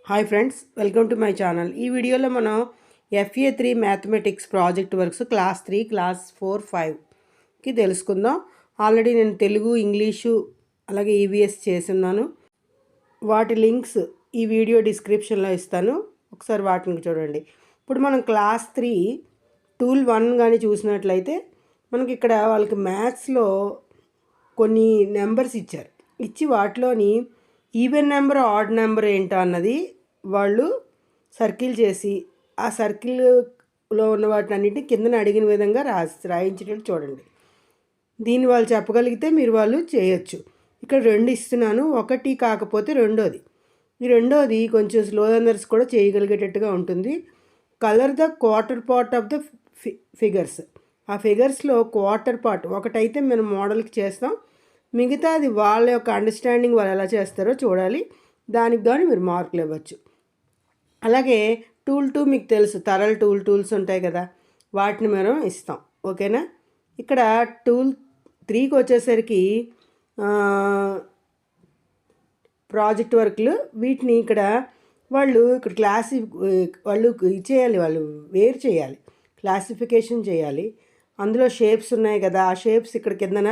Hi friends, welcome to my channel. ఈ వీడియోలో మనం FA3 mathematics project works class 3, class 4, 5కి తెలుసుకుందాం. ఆల్రెడీ నేను తెలుగు, ఇంగ్లీషు అలాగే EVS చేస్తున్నాను. వాటి లింక్స్ ఈ వీడియో డిస్క్రిప్షన్లో ఇస్తాను, ఒకసారి వాటిని చూడండి. ఇప్పుడు మనం క్లాస్ 3 టూల్ 1 కానీ చూసినట్లయితే మనకి ఇక్కడ వాళ్ళకి మ్యాథ్స్లో కొన్ని నెంబర్స్ ఇచ్చి వాటిలోని ఈవెన్ నెంబర్, ఆడ్ నెంబర్ ఏంటో అన్నది వాళ్ళు సర్కిల్ చేసి ఆ సర్కిల్లో ఉన్న వాటిని అన్నింటినీ కిందన అడిగిన విధంగా రాయించేటట్టు చూడండి. దీన్ని వాళ్ళు చెప్పగలిగితే వాళ్ళు చేయొచ్చు. ఇక్కడ 2 ఇస్తున్నాను, ఒకటి కాకపోతే రెండోది. ఈ రెండోది కొంచెం స్లో లెర్నర్స్ కూడా చేయగలిగేటట్టుగా ఉంటుంది. Colour the quarter part of the figures. ఆ ఫిగర్స్లో క్వార్టర్ పార్ట్ ఒకటైతే మనం మోడల్కి చేస్తాం, మిగతాది వాళ్ళ యొక్క అండర్స్టాండింగ్ వాళ్ళు ఎలా చేస్తారో చూడాలి. దానికి కానీ మీరు మార్కులు ఇవ్వచ్చు. అలాగే టూల్ 2 మీకు తెలుసు, తరల్ టూల్స్ ఉంటాయి కదా, వాటిని మనం ఇస్తాం. ఓకేనా. ఇక్కడ టూల్ 3కి వచ్చేసరికి ప్రాజెక్ట్ వర్క్లు, వీటిని ఇక్కడ వాళ్ళు ఇచ్చేయాలి, వాళ్ళు వేరు చేయాలి, క్లాసిఫికేషన్ చేయాలి. అందులో షేప్స్ ఉన్నాయి కదా, ఆ షేప్స్ ఇక్కడ కిందన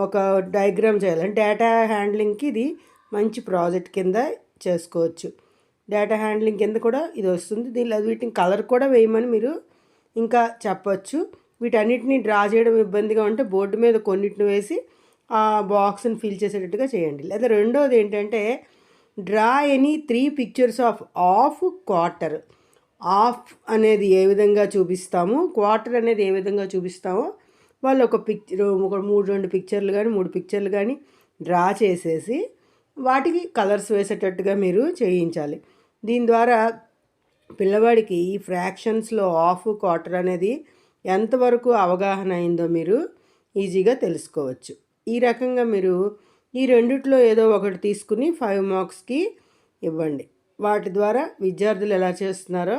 ఒక డయాగ్రామ్ చేయాలి. డేటా హ్యాండ్లింగ్కి ఇది మంచి ప్రాజెక్ట్ కింద చేసుకోవచ్చు. డేటా హ్యాండ్లింగ్ కింద కూడా ఇది వస్తుంది. దీనిలో వీటిని కలర్ కూడా వేయమని మీరు ఇంకా చెప్పచ్చు. వీటన్నిటిని డ్రా చేయడం ఇబ్బందిగా ఉంటే బోర్డు మీద కొన్నిటిని వేసి ఆ బాక్స్ని ఫిల్ చేసేటట్టుగా చేయండి. లేదా రెండోది ఏంటంటే, draw any 3 pictures of quarter. Of అనేది ఏ విధంగా చూపిస్తాము, క్వార్టర్ అనేది ఏ విధంగా చూపిస్తామో వాళ్ళు ఒక 2 పిక్చర్లు కానీ 3 పిక్చర్లు కానీ డ్రా చేసేసి వాటికి కలర్స్ వేసేటట్టుగా మీరు చేయించాలి. దీని ద్వారా పిల్లవాడికి ఈ ఫ్రాక్షన్స్లో ఆఫ్, క్వార్టర్ అనేది ఎంతవరకు అవగాహన అయిందో మీరు ఈజీగా తెలుసుకోవచ్చు. ఈ రకంగా మీరు ఈ రెండిట్లో ఏదో ఒకటి తీసుకుని 5 మార్క్స్కి ఇవ్వండి. వాటి ద్వారా విద్యార్థులు ఎలా చేస్తున్నారో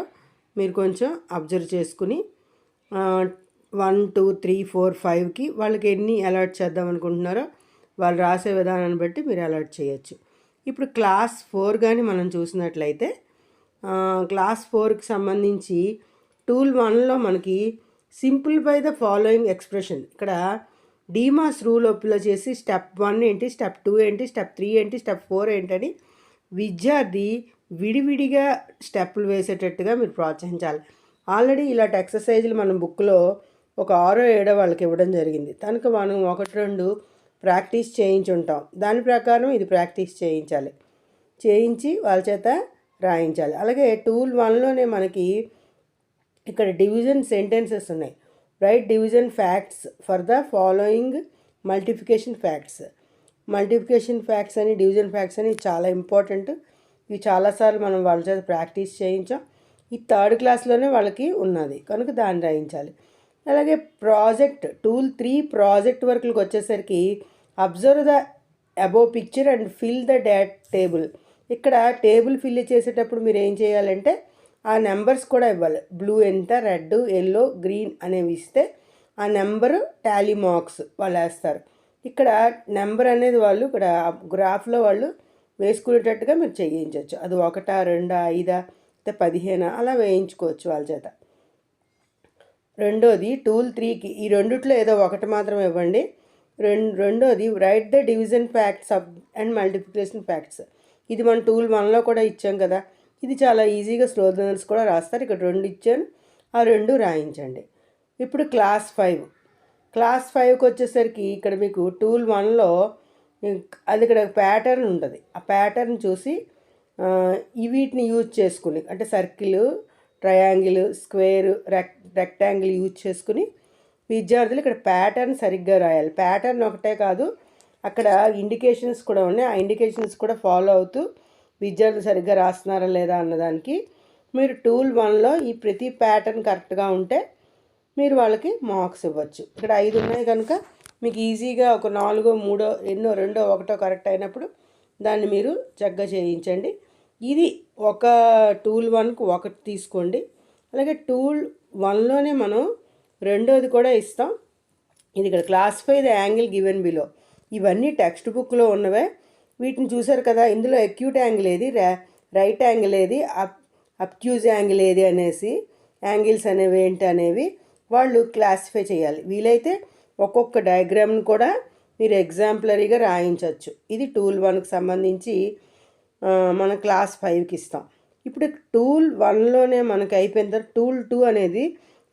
మీరు కొంచెం అబ్జర్వ్ చేసుకుని 1, 2, 3, 4, 5కి వాళ్ళకి ఎన్ని అలర్ట్ చేద్దాం అనుకుంటున్నారో వాళ్ళు రాసే విధానాన్ని బట్టి మీరు అలర్ట్ చేయొచ్చు. ఇప్పుడు క్లాస్ 4 కానీ మనం చూసినట్లయితే క్లాస్ 4కి సంబంధించి టూల్ 1లో మనకి సింప్లిఫై ద ఫాలోయింగ్ ఎక్స్ప్రెషన్. ఇక్కడ డీమాస్ రూల్ అప్లై చేసి స్టెప్ 1 ఏంటి, స్టెప్ 2 ఏంటి, స్టెప్ 3 ఏంటి, స్టెప్ 4 ఏంటని విద్యార్థి విడివిడిగా స్టెప్పులు వేసేటట్టుగా మీరు ప్రోత్సహించాలి. ఆల్రెడీ ఇలాంటి ఎక్సర్సైజులు మనం బుక్లో ఒక 6 7 వాళ్ళకి ఇవ్వడం జరిగింది. కనుక మనం 1 2 ప్రాక్టీస్ చేయించుంటాం. దాని ప్రకారం ఇది ప్రాక్టీస్ చేయించి వాళ్ళ చేత రాయించాలి. అలాగే టూల్ 1లోనే మనకి ఇక్కడ డివిజన్ సెంటెన్సెస్ ఉన్నాయి. Right division facts for the following multiplication facts అని, డివిజన్ ఫ్యాక్ట్స్ అని చాలా ఇంపార్టెంట్. ఇవి చాలాసార్లు మనం వాళ్ళ చేత ప్రాక్టీస్ చేయించాం. ఈ 3rd క్లాస్లోనే వాళ్ళకి ఉన్నది కనుక దాన్ని రాయించాలి. అలాగే ప్రాజెక్ట్ టూల్ 3 ప్రాజెక్ట్ వర్క్లకు వచ్చేసరికి observe the above picture and fill the table. ఇక్కడ టేబుల్ ఫిల్ చేసేటప్పుడు మీరు ఏం చేయాలంటే ఆ నెంబర్స్ కూడా ఇవ్వాలి. బ్లూ ఎంత, రెడ్, ఎల్లో, గ్రీన్ అనేవి ఇస్తే ఆ నెంబరు టాలీ మార్క్స్ వాళ్ళు వేస్తారు. ఇక్కడ నెంబర్ అనేది వాళ్ళు ఇక్కడ గ్రాఫ్లో వాళ్ళు వేసుకునేటట్టుగా మీరు చేయించవచ్చు. అది 1, 2, 5, 15 అలా వేయించుకోవచ్చు వాళ్ళ చేత. రెండోది టూల్ 3కి ఈ రెండిట్లో ఏదో ఒకటి మాత్రం ఇవ్వండి. రెండోది right the division facts and multiplication facts. ఇది మనం టూల్ 1లో కూడా ఇచ్చాం కదా, ఇది చాలా ఈజీగా స్లో లెర్నర్స్ కూడా రాస్తారు. ఇక్కడ 2 ఇచ్చాను, ఆ 2 రాయించండి. ఇప్పుడు క్లాస్ 5కి వచ్చేసరికి ఇక్కడ మీకు టూల్ 1లో అది ఇక్కడ ప్యాటర్న్ ఉంటుంది. ఆ ప్యాటర్న్ చూసి వీటిని యూజ్ చేసుకుని, అంటే circle, triangle, square, rectangle use చేసుకుని విద్యార్థులు ఇక్కడ ప్యాటర్న్ సరిగ్గా రాయాలి. ప్యాటర్న్ ఒకటే కాదు, అక్కడ ఇండికేషన్స్ కూడా ఉన్నాయి. ఆ ఇండికేషన్స్ కూడా ఫాలో అవుతూ విద్యార్థులు సరిగ్గా రాస్తున్నారా లేదా అన్నదానికి మీరు టూల్ 1లో ఈ ప్రతి ప్యాటర్న్ కరెక్ట్గా ఉంటే మీరు వాళ్ళకి మార్క్స్ ఇవ్వచ్చు. ఇక్కడ 5 ఉన్నాయి కనుక మీకు ఈజీగా ఒక 4, 3, 2, 1 కరెక్ట్ అయినప్పుడు దాన్ని మీరు చక్కగా చేయించండి. ఇది ఒక టూల్ 1కు 1 తీసుకోండి. అలాగే టూల్ 1లోనే మనం రెండోది కూడా ఇస్తాం. ఇది ఇక్కడ classify the angle given below. ఇవన్నీ టెక్స్ట్ బుక్లో ఉన్నవే. వీటిని చూసారు కదా, ఇందులో అక్యూట్ యాంగిల్ ఏది, రైట్ యాంగిల్ ఏది, అబ్ట్యూజ్ యాంగిల్ ఏది అనేసి, యాంగిల్స్ అనేవి ఏంటి అనేవి వాళ్ళు క్లాసిఫై చేయాలి. వీలైతే ఒక్కొక్క డయాగ్రామ్ని కూడా మీరు ఎగ్జాంపులరీగా రాయించవచ్చు. ఇది టూల్ 1కి సంబంధించి మనం క్లాస్ 5కి ఇస్తాం. ఇప్పుడు టూల్ 1లోనే మనకి అయిపోయిన తర్వాత టూల్ 2 అనేది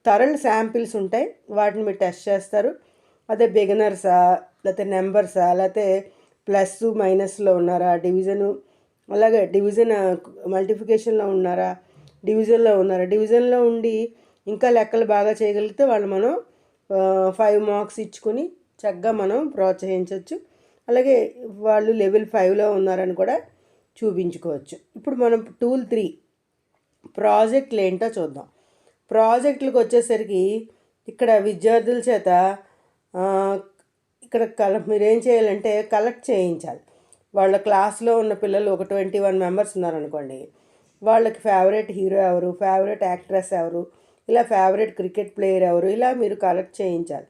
థరల్ శాంపిల్స్ ఉంటాయి, వాటిని మీరు టెస్ట్ చేస్తారు. అదే బిగినర్సా, లేకపోతే నెంబర్సా, లేకపోతే ప్లస్ మైనస్లో ఉన్నారా, డివిజను, అలాగే డివిజన్ మల్టిఫికేషన్లో ఉన్నారా, డివిజన్లో ఉండి ఇంకా లెక్కలు బాగా చేయగలిగితే వాళ్ళు మనం 5 మార్క్స్ ఇచ్చుకొని చక్కగా మనం ప్రోత్సహించవచ్చు. అలాగే వాళ్ళు లెవెల్ 5లో ఉన్నారని కూడా చూపించుకోవచ్చు. ఇప్పుడు మనం టూల్ 3 ప్రాజెక్టులు ఏంటో చూద్దాం. ప్రాజెక్టులకు వచ్చేసరికి ఇక్కడ విద్యార్థుల చేత ఇక్కడ మీరేం చేయాలంటే కలెక్ట్ చేయించాలి. వాళ్ళ క్లాస్లో ఉన్న పిల్లలు ఒక 21 మెంబర్స్ ఉన్నారనుకోండి, వాళ్ళకి ఫేవరెట్ హీరో ఎవరు, ఫేవరెట్ యాక్ట్రెస్ ఎవరు, ఇలా ఫేవరెట్ క్రికెట్ ప్లేయర్ ఎవరు, ఇలా మీరు కలెక్ట్ చేయించాలి.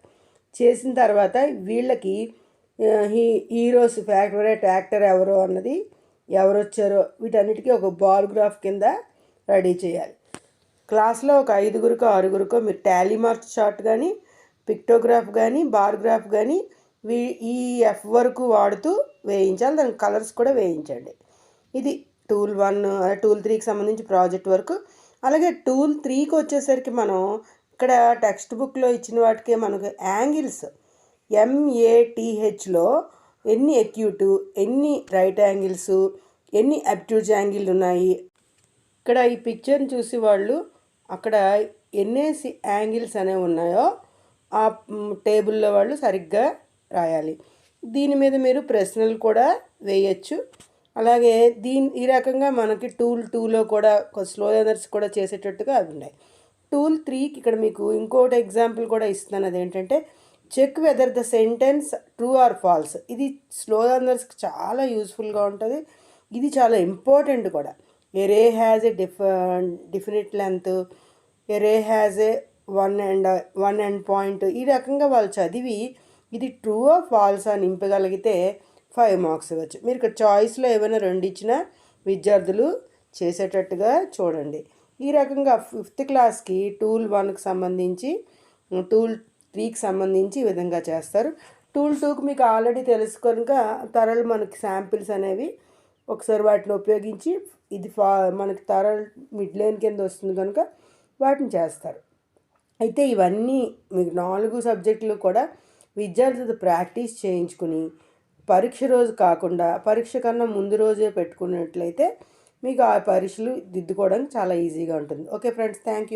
చేసిన తర్వాత వీళ్ళకి హీరోస్ ఫేవరెట్ యాక్టర్ ఎవరో అన్నది, ఎవరు వచ్చారో వీటన్నిటికీ ఒక బార్ గ్రాఫ్ కింద రెడీ చేయాలి. క్లాస్లో ఒక 5గురికో 6గురికో మీరు టాలీ మార్క్ చార్ట్ కానీ, పిక్టోగ్రాఫ్ కానీ, బార్ గ్రాఫ్ కానీ ఈ ఎఫ్ వరకు వాడుతూ వేయించాలి. దానికి కలర్స్ కూడా వేయించండి. ఇది టూల్ 1, టూల్ 3కి సంబంధించి ప్రాజెక్ట్ వర్క్. అలాగే టూల్ 3కి వచ్చేసరికి మనం ఇక్కడ టెక్స్ట్ బుక్లో ఇచ్చిన వాటికే మనకు యాంగిల్స్ MATHలో ఎన్ని ఎక్యూట్, ఎన్ని రైట్ యాంగిల్స్, ఎన్ని అబ్ట్యూజ్ యాంగిల్ ఉన్నాయి. ఇక్కడ ఈ పిక్చర్ని చూసి వాళ్ళు అక్కడ ఎన్నేసి యాంగిల్స్ అనేవి ఉన్నాయో ఆ టేబుల్లో వాళ్ళు సరిగ్గా రాయాలి. దీని మీద మీరు ప్రశ్నలు కూడా వేయచ్చు. అలాగే ఈ రకంగా మనకి టూల్ 2లో కూడా స్లో లెర్నర్స్ కూడా చేసేటట్టుగా అవి ఉన్నాయి. టూల్ 3కి ఇక్కడ మీకు ఇంకోటి ఎగ్జాంపుల్ కూడా ఇస్తున్నాను. అదేంటంటే check whether the sentence true or false. ఇది స్లో లెర్నర్స్కి చాలా యూస్ఫుల్గా ఉంటుంది. ఇది చాలా ఇంపార్టెంట్ కూడా. A ray has a definite length, a ray has a one end point. ఈ రకంగా వాళ్ళు చదివి ఇది ట్రూ ఆర్ ఫాల్స్ అని నింపగలిగితే 5 మార్క్స్ ఇవ్వచ్చు. మీరు ఇక్కడ చాయిస్లో ఏమైనా 2 ఇచ్చినా విద్యార్థులు చేసేటట్టుగా చూడండి. ఈ రకంగా 5th క్లాస్కి టూల్ 1కి సంబంధించి, టూల్ 3కి సంబంధించి ఈ విధంగా చేస్తారు. టూల్ 2కి మీకు ఆల్రెడీ తెలుసు కనుక థరల్ మనకి శాంపిల్స్ అనేవి ఒకసారి వాటిని ఉపయోగించి ఇది మనకి థరల్ మిడ్ లైన్ కింద వస్తుంది కనుక వాటిని చేస్తారు. అయితే ఇవన్నీ మీకు 4 సబ్జెక్టులు కూడా విద్యార్థులతో ప్రాక్టీస్ చేయించుకుని పరీక్ష రోజు కాకుండా పరీక్ష కన్నా ముందు రోజే పెట్టుకున్నట్లయితే మీకు ఆ పరీక్షలు దిద్దుకోవడానికి చాలా ఈజీగా ఉంటుంది. Okay friends, thank you.